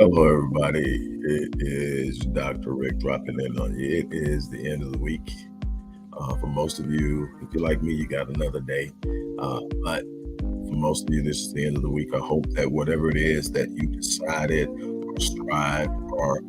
Hello, everybody. It is Dr. Rick dropping in on you. It is the end of the week. For most of you, if you're like me, you got another day. But for most of you, this is the end of the week. I hope that whatever it is that you decided or strived or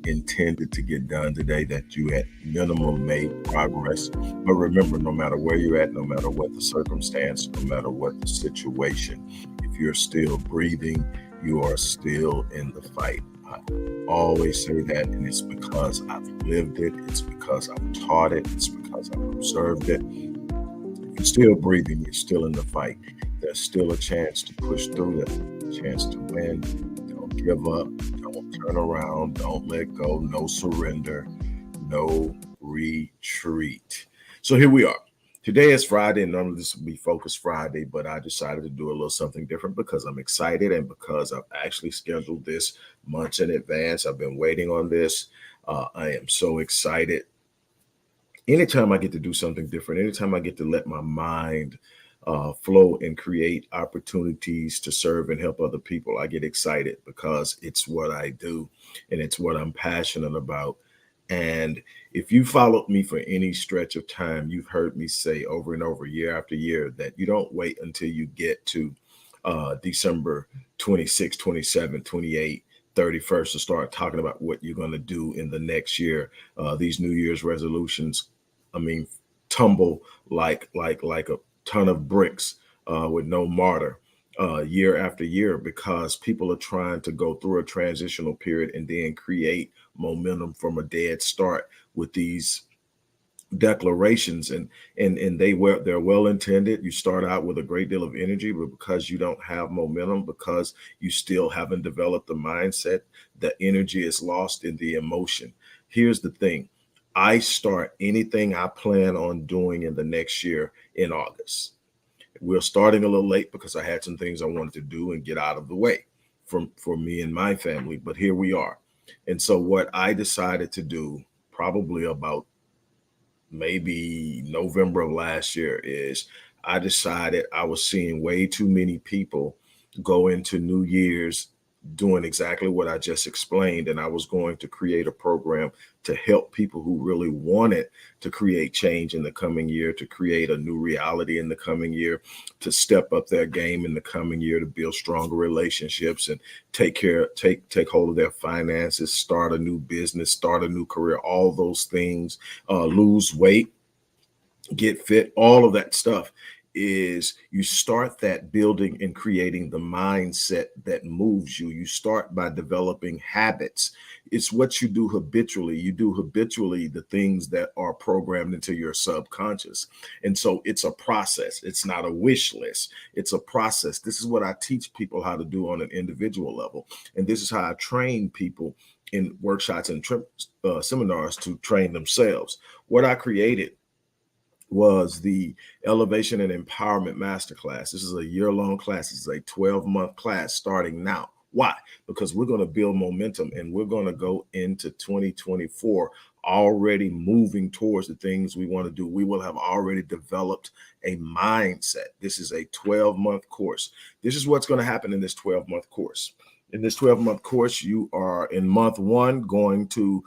intended to get done today, that you at minimum made progress. But remember, no matter where you're at, no matter what the circumstance, no matter what the situation, if you're still breathing, you are still in the fight. I always say that, and it's because I've lived it, it's because I've taught it, it's because I've observed it. If you're still breathing, you're still in the fight. There's still a chance to push through, there's a chance to win. Don't give up, don't turn around, don't let go, no surrender, no retreat. So here we are. Today is Friday, and normally this would be Focus Friday, but I decided to do a little something different because I'm excited and because I've actually scheduled this months in advance. I've been waiting on this. I am so excited. Anytime I get to do something different, anytime I get to let my mind flow and create opportunities to serve and help other people, I get excited because it's what I do and it's what I'm passionate about. And if you followed me for any stretch of time, you've heard me say over and over, year after year, that you don't wait until you get to December 26, 27, 28, 31st to start talking about what you're going to do in the next year. These New Year's resolutions, tumble like a ton of bricks with no mortar. Year after year, because people are trying to go through a transitional period and then create momentum from a dead start with these declarations, and they're well intended. You start out with a great deal of energy, but because you don't have momentum, because you still haven't developed the mindset, the energy is lost in the emotion. Here's the thing: I start anything I plan on doing in the next year in August. We're starting a little late because I had some things I wanted to do and get out of the way for me and my family, but here we are. And so what I decided to do probably about maybe November of last year is I decided I was seeing way too many people go into New Year's doing exactly what I just explained. And I was going to create a program to help people who really wanted to create change in the coming year, to create a new reality in the coming year, to step up their game in the coming year, to build stronger relationships and take hold of their finances, start a new business, start a new career, all those things, lose weight, get fit, all of that stuff. Is you start that building and creating the mindset that moves you. You start by developing habits. It's what you do habitually. You do habitually the things that are programmed into your subconscious. And so it's a process. It's not a wish list. It's a process. This is what I teach people how to do on an individual level. And this is how I train people in workshops and seminars to train themselves. What I created was the Elevation and Empowerment Masterclass. This is a year-long class. This is a 12-month class starting now. Why? Because we're going to build momentum and we're going to go into 2024 already moving towards the things we want to do. We will have already developed a mindset. This is a 12-month course. This is what's going to happen in this 12-month course. In this 12-month course, you are in month one going to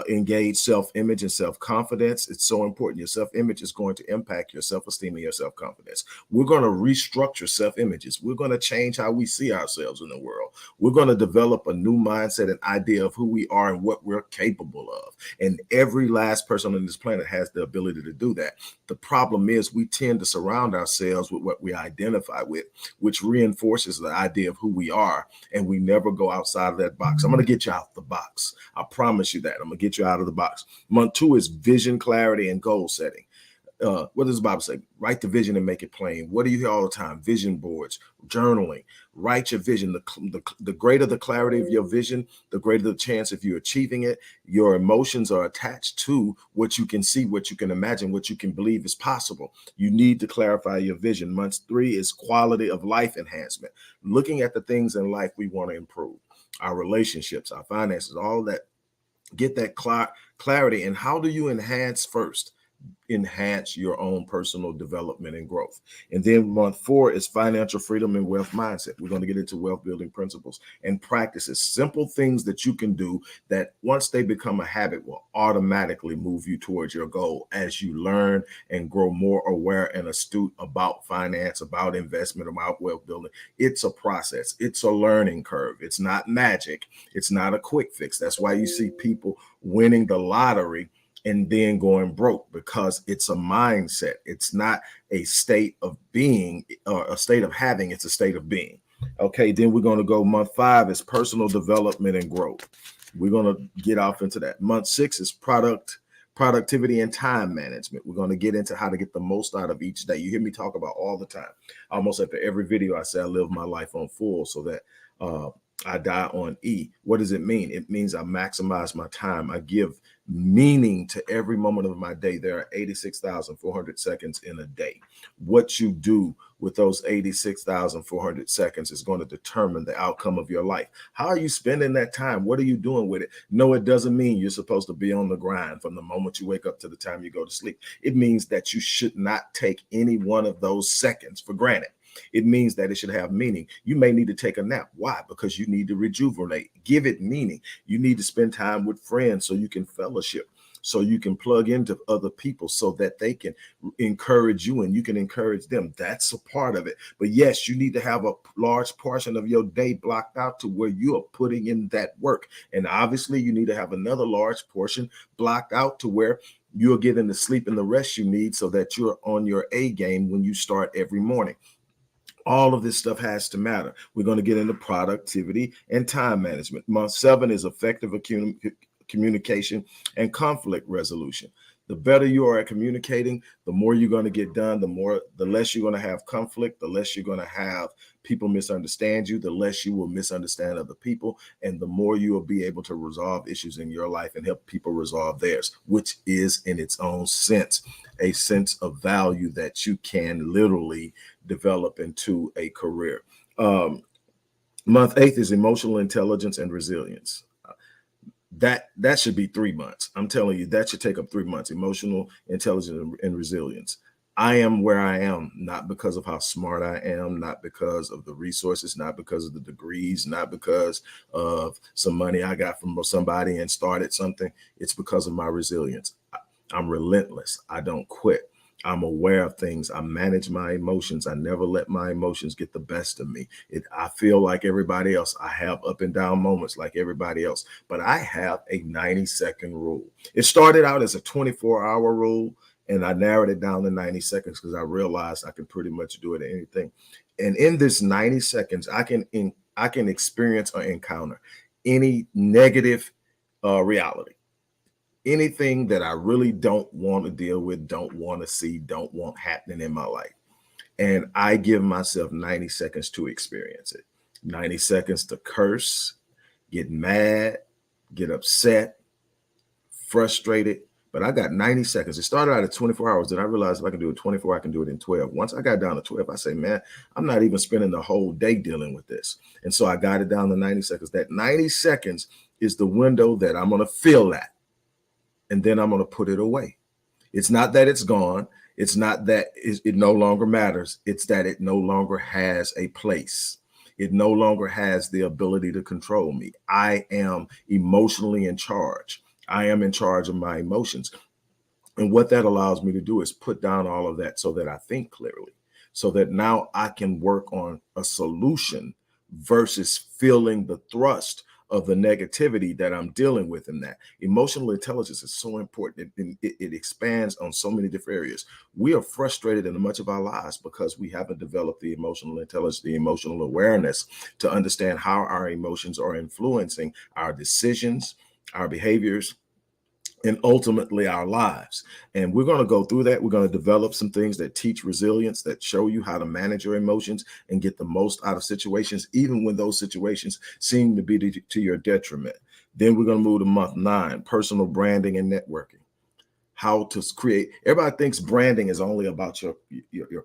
engage self-image and self-confidence. It's so important. Your self-image is going to impact your self-esteem and your self-confidence. We're going to restructure self-images. We're going to change how we see ourselves in the world. We're going to develop a new mindset and idea of who we are and what we're capable of. And every last person on this planet has the ability to do that. The problem is we tend to surround ourselves with what we identify with, which reinforces the idea of who we are. And we never go outside of that box. I'm going to get you out the box. I promise you that. I'm going to get you out of the box. Month two is vision, clarity, and goal setting. What does the Bible say? Write the vision and make it plain. What do you hear all the time? Vision boards, journaling. Write your vision. The greater the clarity of your vision, the greater the chance of you achieving it. Your emotions are attached to what you can see, what you can imagine, what you can believe is possible. You need to clarify your vision. Month three is quality of life enhancement. Looking at the things in life we want to improve. Our relationships, our finances, all that. Get that clarity. And how do you enhance first? enhance your own personal development and growth. And then month 4 is financial freedom and wealth mindset. We're going to get into wealth building principles and practices, simple things that you can do that once they become a habit will automatically move you towards your goal as you learn and grow more aware and astute about finance, about investment, about wealth building. It's a process. It's a learning curve. It's not magic. It's not a quick fix. That's why you see people winning the lottery and then going broke, because it's a mindset. It's not a state of being or a state of having, it's a state of being. Okay, then we're going to go month 5 is personal development and growth. We're going to get off into that. Month 6 is productivity and time management. We're going to get into how to get the most out of each day. You hear me talk about all the time. Almost after every video, I say I live my life on full so that I die on E. What does it mean? It means I maximize my time. I give meaning to every moment of my day. There are 86,400 seconds in a day. What you do with those 86,400 seconds is going to determine the outcome of your life. How are you spending that time? What are you doing with it? No, it doesn't mean you're supposed to be on the grind from the moment you wake up to the time you go to sleep. It means that you should not take any one of those seconds for granted. It means that it should have meaning. You may need to take a nap. Why? Because you need to rejuvenate. Give it meaning. You need to spend time with friends so you can fellowship, so you can plug into other people so that they can encourage you and you can encourage them. That's a part of it. But yes, you need to have a large portion of your day blocked out to where you are putting in that work. And obviously you need to have another large portion blocked out to where you're getting the sleep and the rest you need so that you're on your A game when you start every morning. All of this stuff has to matter. We're going to get into productivity and time management. Month 7 is effective communication and conflict resolution. The better you are at communicating, the more you're going to get done, the less you're going to have conflict, the less you're going to have people misunderstand you, the less you will misunderstand other people, and the more you will be able to resolve issues in your life and help people resolve theirs, which is in its own sense a sense of value that you can literally develop into a career. Month 8 is emotional intelligence and resilience. That should be 3 months. I'm telling you, that should take up 3 months. Emotional intelligence and resilience. I am where I am, not because of how smart I am, not because of the resources, not because of the degrees, not because of some money I got from somebody and started something. It's because of my resilience. I'm relentless. I don't quit. I'm aware of things. I manage my emotions. I never let my emotions get the best of me. I feel like everybody else. I have up and down moments like everybody else, but I have a 90-second rule. It started out as a 24-hour rule, and I narrowed it down to 90 seconds because I realized I can pretty much do it at anything. And in this 90 seconds, I can experience or encounter any negative reality. Anything that I really don't want to deal with, don't want to see, don't want happening in my life. And I give myself 90 seconds to experience it. 90 seconds to curse, get mad, get upset, frustrated. But I got 90 seconds. It started out at 24 hours. Then I realized if I can do it 24, I can do it in 12. Once I got down to 12, I say, man, I'm not even spending the whole day dealing with this. And so I got it down to 90 seconds. That 90 seconds is the window that I'm going to feel that. And then I'm going to put it away. It's not that it's gone. It's not that it no longer matters. It's that it no longer has a place. It no longer has the ability to control me. I am emotionally in charge. I am in charge of my emotions. And what that allows me to do is put down all of that so that I think clearly, so that now I can work on a solution versus feeling the thrust of the negativity that I'm dealing with in that. Emotional intelligence is so important. It expands on so many different areas. We are frustrated in much of our lives because we haven't developed the emotional intelligence, the emotional awareness to understand how our emotions are influencing our decisions, our behaviors, and ultimately our lives. And we're going to go through that. We're going to develop some things that teach resilience, that show you how to manage your emotions and get the most out of situations, even when those situations seem to be to your detriment. Then we're going to move to month 9, personal branding and networking. how to create. Everybody thinks branding is only about your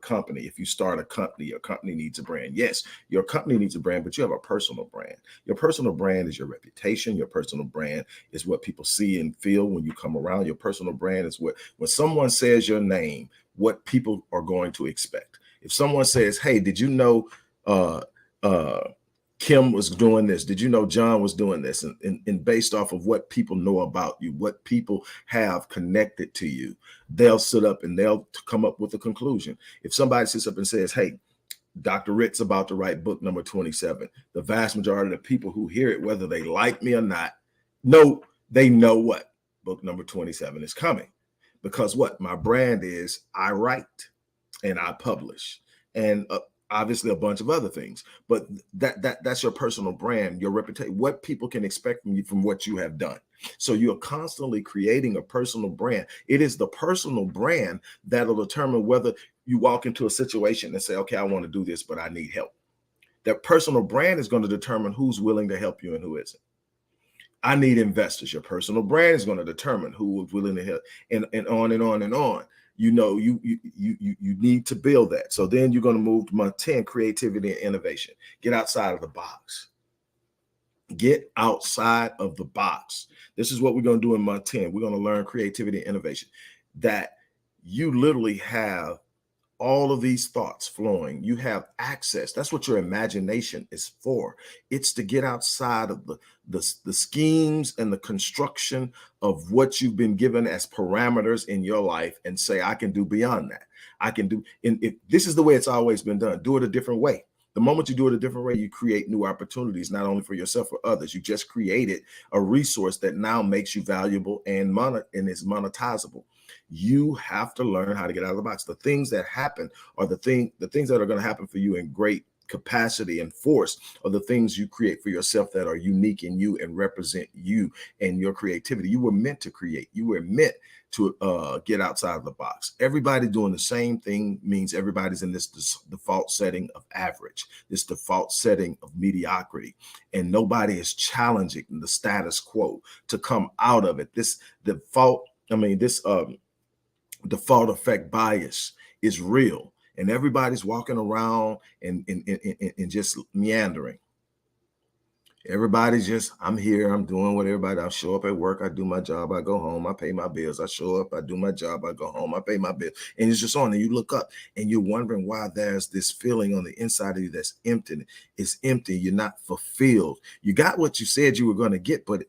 company. If you start a company, your company needs a brand. Yes, your company needs a brand, but you have a personal brand. Your personal brand is your reputation. Your personal brand is what people see and feel when you come around. Your personal brand is what, when someone says your name, what people are going to expect. If someone says, hey, did you know uh Kim was doing this? Did you know John was doing this? And based off of what people know about you, what people have connected to you, they'll sit up and they'll come up with a conclusion. If somebody sits up and says, hey, Dr. Rick's about to write book number 27, the vast majority of the people who hear it, whether they like me or not, they know what book number 27 is coming. Because what my brand is, I write and I publish. And obviously a bunch of other things, but that's your personal brand, your reputation, what people can expect from you from what you have done. So you're constantly creating a personal brand. It is the personal brand that'll determine whether you walk into a situation and say, okay, I want to do this, but I need help. That personal brand is going to determine who's willing to help you and who isn't. I need investors. Your personal brand is going to determine who is willing to help, and on and on and on. You know, you need to build that. So then you're going to move to month 10, creativity and innovation. Get outside of the box. Get outside of the box. This is what we're going to do in month 10. We're going to learn creativity and innovation. That you literally have all of these thoughts flowing. You have access. That's what your imagination is for. It's to get outside of the schemes and the construction of what you've been given as parameters in your life and say, I can do beyond that. I can do, and if this is the way it's always been done, do it a different way. The moment you do it a different way, you create new opportunities, not only for yourself, for others. You just created a resource that now makes you valuable and is monetizable. You have to learn how to get out of the box. The things that happen are the things that are going to happen for you in great capacity and force are the things you create for yourself that are unique in you and represent you and your creativity. You were meant to create. You were meant to get outside of the box. Everybody doing the same thing means everybody's in this default setting of average, this default setting of mediocrity, and nobody is challenging the status quo to come out of it. This default effect bias is real, and everybody's walking around and just meandering. Everybody's just, I'm here, I'm doing what everybody, I show up at work, I do my job, I go home, I pay my bills, I show up, I do my job, I go home, I pay my bills. And it's just on, and you look up and you're wondering why there's this feeling on the inside of you that's empty. It's empty, you're not fulfilled. You got what you said you were going to get, but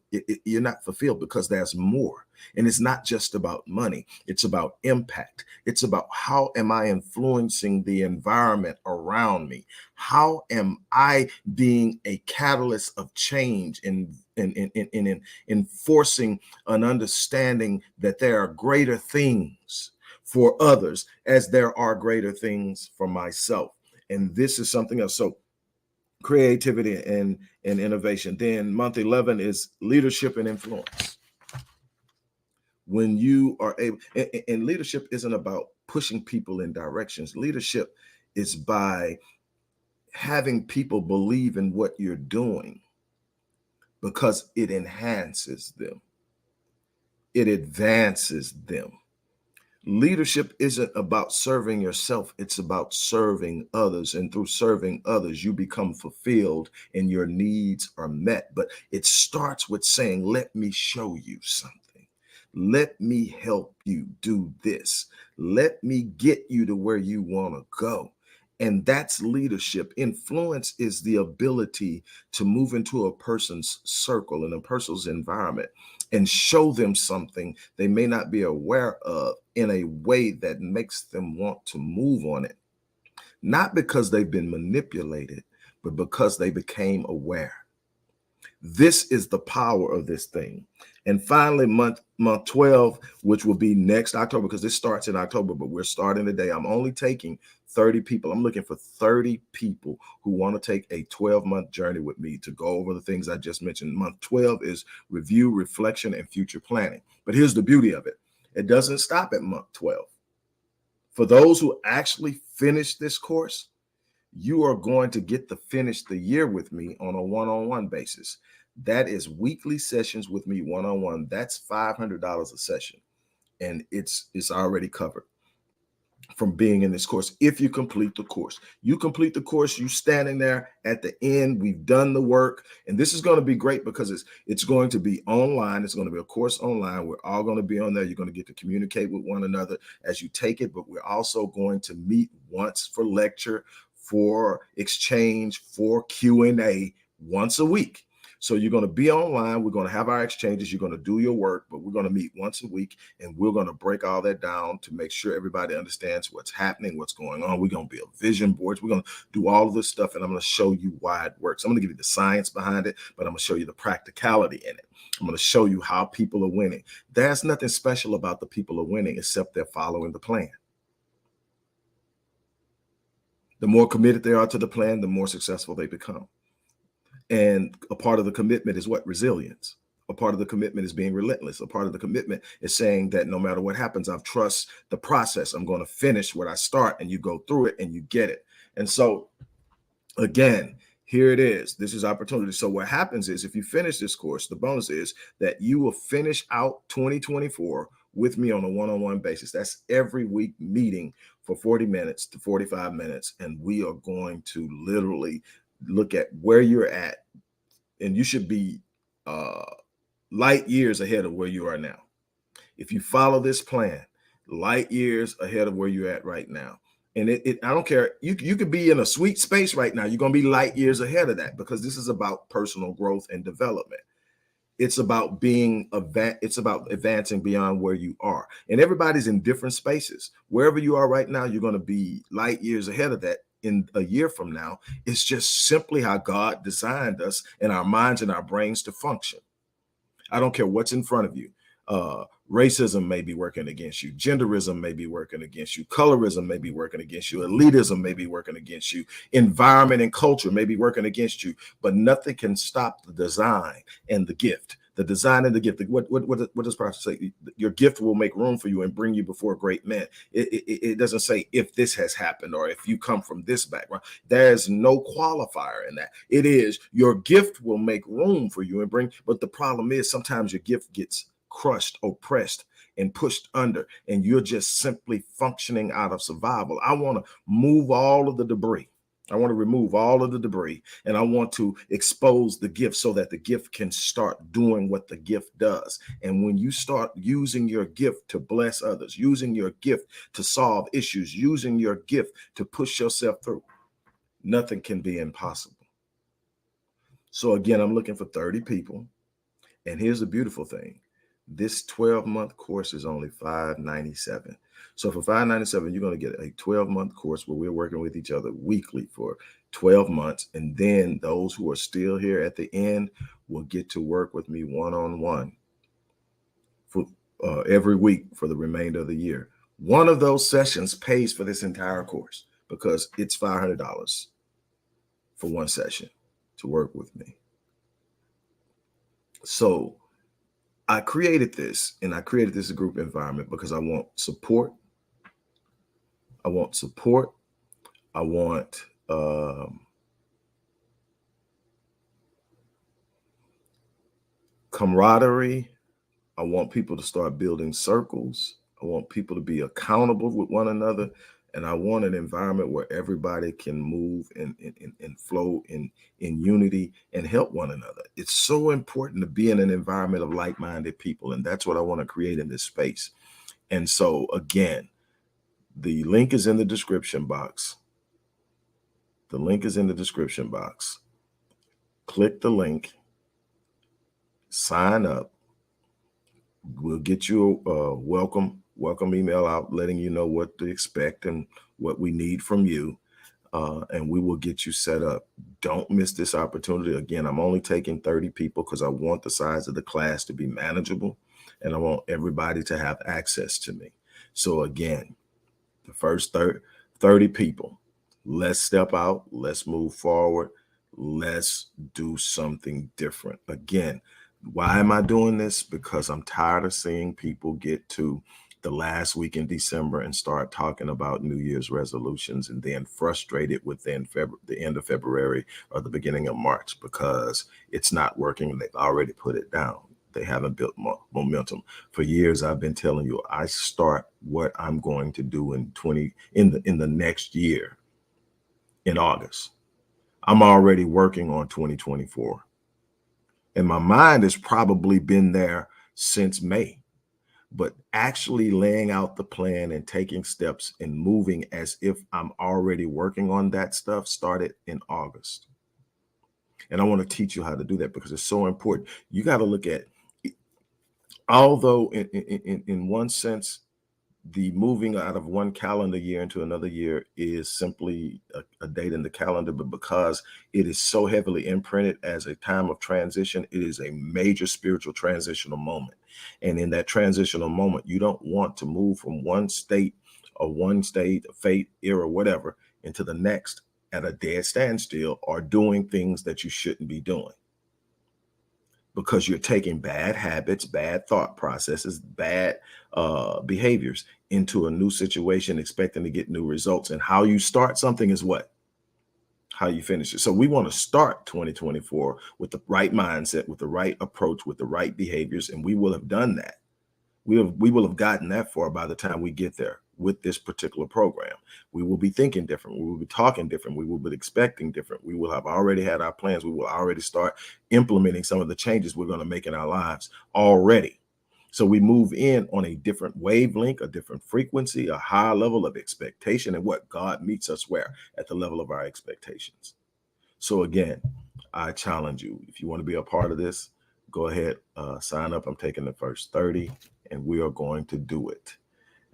you're not fulfilled because there's more. And it's not just about money. It's about impact. It's about how am I influencing the environment around me? How am I being a catalyst of change in enforcing an understanding that there are greater things for others as there are greater things for myself? And this is something else. So creativity and innovation. Then month 11 is leadership and influence. When you are able, and leadership isn't about pushing people in directions. Leadership is by having people believe in what you're doing because it enhances them. It advances them. Leadership isn't about serving yourself. It's about serving others. And through serving others, you become fulfilled and your needs are met. But it starts with saying, let me show you something. Let me help you do this. Let me get you to where you want to go. And that's leadership. Influence is the ability to move into a person's circle and a person's environment and show them something they may not be aware of in a way that makes them want to move on it. Not because they've been manipulated, but because they became aware. This is the power of this thing. And finally, month 12, which will be next October, because this starts in October, but we're starting today. I'm only taking 30 people. I'm looking for 30 people who want to take a 12-month journey with me to go over the things I just mentioned. Month 12 is review, reflection, and future planning. But here's the beauty of it. It doesn't stop at month 12. For those who actually finish this course, you are going to get to finish the year with me on a one-on-one basis. That is weekly sessions with me one-on-one. That's $500 a session. and it's already covered from being in this course. If you complete the course, you standing there at the end, we've done the work. And this is going to be great because it's going to be online. It's going to be a course online. We're all going to be on there. You're going to get to communicate with one another as you take it, but we're also going to meet once for lecture, for exchange, for Q&A once a week. So you're going to be online. We're going to have our exchanges. You're going to do your work, but we're going to meet once a week, and we're going to break all that down to make sure everybody understands what's happening, what's going on. We're going to build vision boards. We're going to do all of this stuff, and I'm going to show you why it works. I'm going to give you the science behind it, but I'm going to show you the practicality in it. I'm going to show you how people are winning. There's nothing special about the people who are winning except they're following the plan. The more committed they are to the plan, the more successful they become. And a part of the commitment is what? Resilience. A part of the commitment is being relentless. A part of the commitment is saying that no matter what happens, I trust the process. I'm going to finish what I start, and you go through it and you get it. And so again, here it is. This is opportunity. So what happens is if you finish this course, the bonus is that you will finish out 2024 with me on a one-on-one basis. That's every week meeting for 40 minutes to 45 minutes. And we are going to literally look at where you're at, and you should be light years ahead of where you are now. If you follow this plan, light years ahead of where you're at right now. And I don't care. You could be in a sweet space right now. You're going to be light years ahead of that, because this is about personal growth and development. It's about it's about advancing beyond where you are. And everybody's in different spaces. Wherever you are right now, you're going to be light years ahead of that in a year from now. It's just simply how God designed us and our minds and our brains to function. I don't care what's in front of you. Racism may be working against you. Genderism may be working against you. Colorism may be working against you. Elitism may be working against you. Environment and culture may be working against you. But nothing can stop the design and the gift. The design and the gift. What does Prophet say? Your gift will make room for you and bring you before great men. It doesn't say if this has happened or if you come from this background. There's no qualifier in that. It is your gift will make room for you and bring. But the problem is sometimes your gift gets crushed, oppressed, and pushed under, and you're just simply functioning out of survival. I want to move all of the debris. I want to remove all of the debris, and I want to expose the gift so that the gift can start doing what the gift does. And when you start using your gift to bless others, using your gift to solve issues, using your gift to push yourself through, nothing can be impossible. So again, I'm looking for 30 people. And here's the beautiful thing. This 12-month course is only $597. So for $597, you're going to get a 12-month course where we're working with each other weekly for 12 months. And then those who are still here at the end will get to work with me one-on-one for every week for the remainder of the year. One of those sessions pays for this entire course because it's $500 for one session to work with me. So I created this, and I created this group environment because I want support. I want support. I want camaraderie. I want people to start building circles. I want people to be accountable with one another. And I want an environment where everybody can move and flow in unity and help one another. It's so important to be in an environment of like-minded people. And that's what I want to create in this space. And so again, the link is in the description box. The link is in the description box. Click the link, sign up. We'll get you a welcome email out letting you know what to expect and what we need from you. And we will get you set up. Don't miss this opportunity. Again, I'm only taking 30 people because I want the size of the class to be manageable, and I want everybody to have access to me. So again, the first 30 people, let's step out, let's move forward, let's do something different. Again, why am I doing this? Because I'm tired of seeing people get to the last week in December and start talking about New Year's resolutions and then frustrated within the end of February or the beginning of March because it's not working and they've already put it down. They haven't built momentum. For years, I've been telling you, I start what I'm going to do in the next year in August. I'm already working on 2024. And my mind has probably been there since May, but actually laying out the plan and taking steps and moving as if I'm already working on that stuff started in August. And I want to teach you how to do that because it's so important. You got to look at, although in one sense, the moving out of one calendar year into another year is simply a date in the calendar, but because it is so heavily imprinted as a time of transition, it is a major spiritual transitional moment. And in that transitional moment, you don't want to move from one state, fate, era, whatever, into the next at a dead standstill or doing things that you shouldn't be doing, because you're taking bad habits, bad thought processes, bad behaviors into a new situation, expecting to get new results. And how you start something is what? How you finish it. So we want to start 2024 with the right mindset, with the right approach, with the right behaviors, and we will have done that. We will have gotten that far by the time we get there with this particular program. We will be thinking different. We will be talking different. We will be expecting different. We will have already had our plans. We will already start implementing some of the changes we're going to make in our lives already. So we move in on a different wavelength, a different frequency, a higher level of expectation, and what God meets us where? At the level of our expectations. So again, I challenge you, if you want to be a part of this, go ahead, sign up. I'm taking the first 30 and we are going to do it.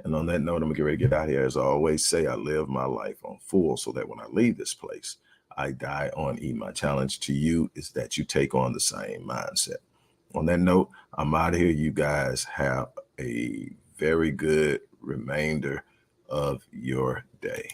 And on that note, I'm gonna get ready to get out of here. As I always say, I live my life on full so that when I leave this place, I die on E. My challenge to you is that you take on the same mindset. On that note, I'm out of here. You guys have a very good remainder of your day.